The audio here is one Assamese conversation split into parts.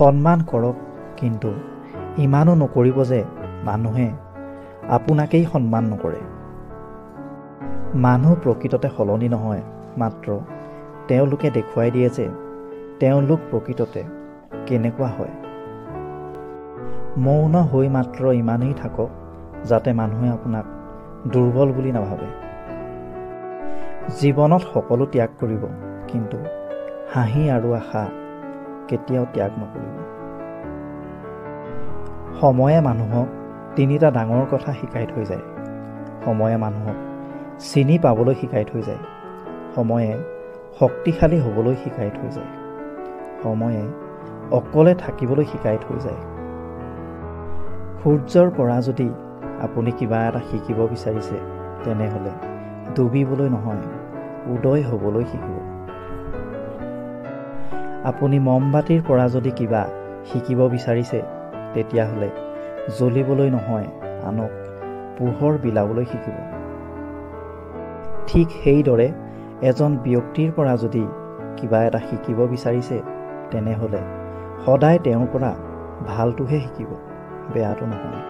সন্মান কৰক, কিন্তু ইমানো নকৰিব যে মানুহে আপোনাকেই সন্মান নকৰে। মানুহ প্ৰকৃততে সলনি নহয়, মাত্ৰ তেওঁলোকে দেখুৱাই দিয়ে যে তেওঁলোক প্ৰকৃততে কেনেকুৱা হয়। মৌন হৈ মাত্ৰ ইমানেই থাকক যাতে মানুহে আপোনাক দুৰ্বল বুলি নাভাবে। জীৱনত সকলো ত্যাগ কৰিব, কিন্তু হাঁহি আৰু আশা কেতিয়াও ত্যাগ নকৰিব। সময়ে মানুহক তিনিটা ডাঙৰ কথা শিকাই থৈ যায়। সময়ে মানুহক চিনি পাবলৈ শিকাই থৈ যায়। সময়ে শক্তিশালী হ'বলৈ শিকাই থৈ যায়। সময়ে অকলে থাকিবলৈ শিকাই থৈ যায়। সূৰ্যৰ পৰা যদি আপুনি কিবা এটা শিকিব বিচাৰিছে, তেনেহ'লে ডুবিবলৈ নহয়, উদয় হ'বলৈ শিকিব। আপুনি মমবাতিৰ পৰা যদি কিবা শিকিব বিচাৰিছে, তেতিয়াহ'লে জ্বলিবলৈ নহয়, আনক পোহৰ বিলাবলৈ শিকিব। ঠিক সেইদৰে এজন ব্যক্তিৰ পৰা যদি কিবা এটা শিকিব বিচাৰিছে, তেনেহ'লে সদায় তেওঁৰ পৰা ভালটোহে শিকিব, বেয়াটো নহয়।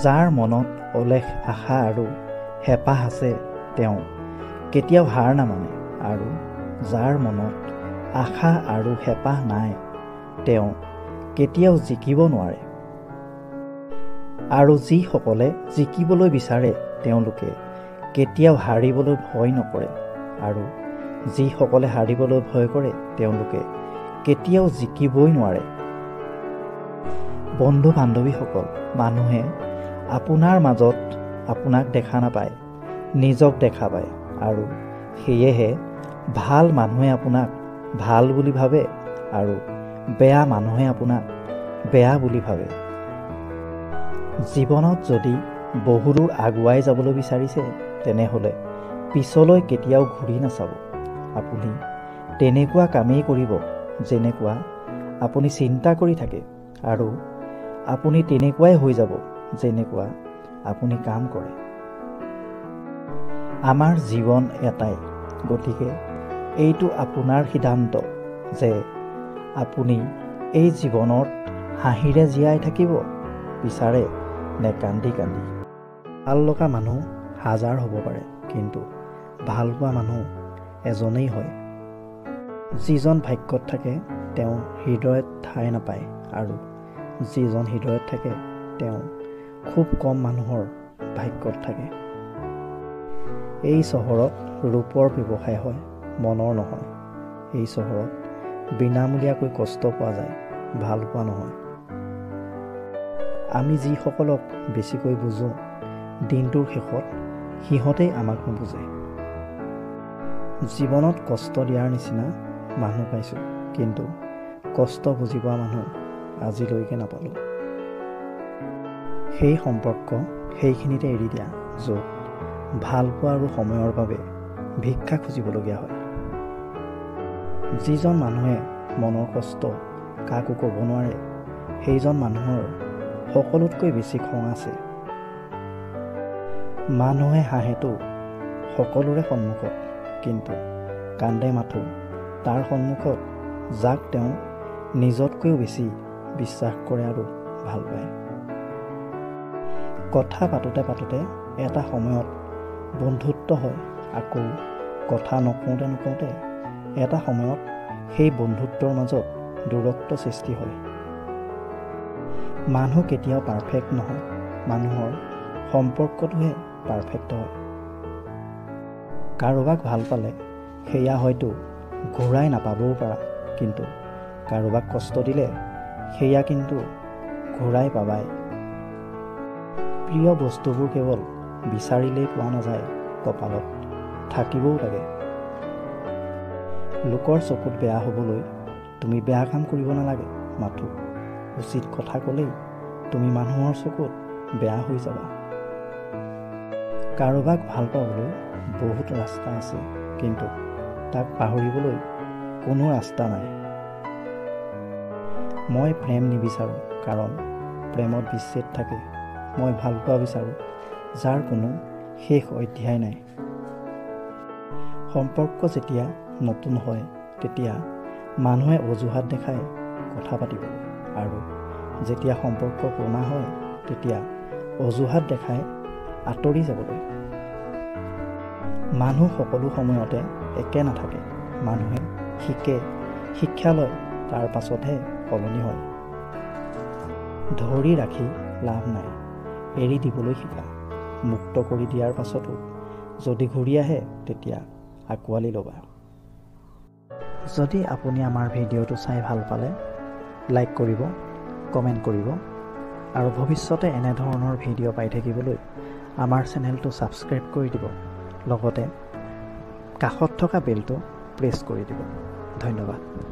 যাৰ মনত অলেখ আশা আৰু হেঁপাহ আছে, তেওঁ কেতিয়াও হাৰ নামানে, আৰু যাৰ মনত আশা আৰু হেঁপাহ নাই, তেওঁ কেতিয়াও জিকিব নোৱাৰে। আৰু যিসকলে জিকিবলৈ বিচাৰে, তেওঁলোকে কেতিয়াও হাৰিবলৈ ভয় নকৰে, আৰু যিসকলে হাৰিবলৈ ভয় কৰে, তেওঁলোকে কেতিয়াও জিকিবই নোৱাৰে। বন্ধু বান্ধৱীসকল, মানুহে আপোনাৰ মাজত আপোনাক দেখা নাপায়, নিজক দেখা পায়, আৰু সেয়েহে ভাল মানুহে আপোনাক ভাল বুলি ভাবে, আৰু বেয়া মানুহে আপোনাক বেয়া বুলি ভাবে। জীৱনত যদি বহুদূৰ আগুৱাই যাবলৈ বিচাৰিছে, তেনেহ'লে পিছলৈ কেতিয়াও ঘূৰি নাচাব। আপুনি তেনেকুৱা কামেই কৰিব যেনেকুৱা আপুনি চিন্তা কৰি থাকে, আৰু আপুনি তেনেকুৱাই হৈ যাব যেনেকুৱা আপুনি কাম কৰে। আমাৰ জীৱন এটাই, গতিকে এইটো আপোনাৰ সিদ্ধান্ত যে আপুনি এই জীৱনত হাঁহিৰে জীয়াই থাকিব বিচাৰে নে কান্দি কান্দি। ভাল লগা মানুহ হাজাৰ হ'ব পাৰে, কিন্তু ভাল পোৱা মানুহ এজনেই হয়। যিজন ভাগ্যত থাকে, তেওঁ হৃদয়ত ঠাই নাপায়, আৰু যিজন হৃদয়ত থাকে, তেওঁ খুব কম মানুহৰ ভাগ্যত থাকে। এই চহৰত ৰূপৰ ব্যৱসায় হয়, মনৰ নহয়। এই চহৰত বিনামূলীয়াকৈ কষ্ট পোৱা যায়, ভাল পোৱা নহয়। আমি যিসকলক বেছিকৈ বুজোঁ, দিনটোৰ শেষত সিহঁতেই আমাক নুবুজে। জীৱনত কষ্ট দিয়াৰ নিচিনা মানুহ পাইছোঁ, কিন্তু কষ্ট বুজি পোৱা মানুহ আজিলৈকে নাপালোঁ। সেই সম্পৰ্ক সেইখিনিতে এৰি দিয়া, য'ত ভাল পোৱা আৰু সময়ৰ বাবে ভিক্ষা খুজিবলগীয়া হয়। যিজন মানুহে মনৰ কষ্ট কাকো ক'ব নোৱাৰে, সেইজন মানুহৰ সকলোতকৈ বেছি খং আছে। মানুহে হাঁহেতো সকলোৰে সন্মুখত, কিন্তু কান্দে মাথো তাৰ সন্মুখত যাক তেওঁ নিজতকৈও বেছি বিশ্বাস কৰে আৰু ভাল পায়। কথা পাতোতে পাতোতে এটা সময়ত বন্ধুত্ব হয়, আকৌ কথা নকওঁতে নকওঁতে এটা সময়ত সেই বন্ধুত্বৰ মাজত দূৰত্ব সৃষ্টি হয়। মানুহ কেতিয়াও পাৰফেক্ট নহয়, মানুহৰ সম্পৰ্কটোহে পাৰফেক্ট হয়। কাৰোবাক ভাল পালে সেয়া হয়তো ঘূৰাই নাপাবও পাৰা, কিন্তু কাৰোবাক কষ্ট দিলে সেয়া কিন্তু ঘূৰাই পাবাই। প্ৰিয় বস্তুবোৰ কেৱল বিচাৰিলেই পোৱা নাযায়, কপালত থাকিবও লাগে। লোকৰ চকুত বেয়া হ'বলৈ তুমি বেয়া কাম কৰিব নালাগে, মাথো উচিত কথা ক'লেই তুমি মানুহৰ চকুত বেয়া হৈ যাবা। কাৰোবাক ভাল পাবলৈ বহুত ৰাস্তা আছে, কিন্তু তাক পাহৰিবলৈ কোনো ৰাস্তা নাই। মই প্ৰেম নিবিচাৰোঁ, কাৰণ প্ৰেমত বিচ্ছেদ থাকে। মই ভাল পোৱা বিচাৰোঁ, যাৰ কোনো শেষ অধ্যায় নাই। সম্পৰ্ক যেতিয়া নতুন হয়, তেতিয়া মানুহে অজুহাত দেখায় কথা পাতিবলৈ আৰু যেতিয়া সম্পৰ্ক পুৰণা হয় তেতিয়া অজুহাত দেখাই আঁতৰি যাবলৈ। মানুহ সকলো সময়তে একে নাথাকে। মানুহে শিকে, শিক্ষা লয়, তাৰ পাছতহে সলনি হয়। ধৰি ৰাখি লাভ নাই, এৰি দিবলৈ শিকা। মুক্ত কৰি দিয়াৰ পাছতো যদি ঘূৰি আহে তেতিয়া আঁকোৱালি ল'বা। যদি আপুনি আমাৰ ভিডিঅ'টো চাই ভাল পালে লাইক কৰিব, কমেণ্ট কৰিব আৰু ভৱিষ্যতে এনেধৰণৰ ভিডিঅ' পাই থাকিবলৈ আমাৰ চেনেলটো ছাবস্ক্ৰাইব কৰি দিব। লগতে কাষত থকা বেলটো প্ৰেছ কৰি দিব। ধন্যবাদ।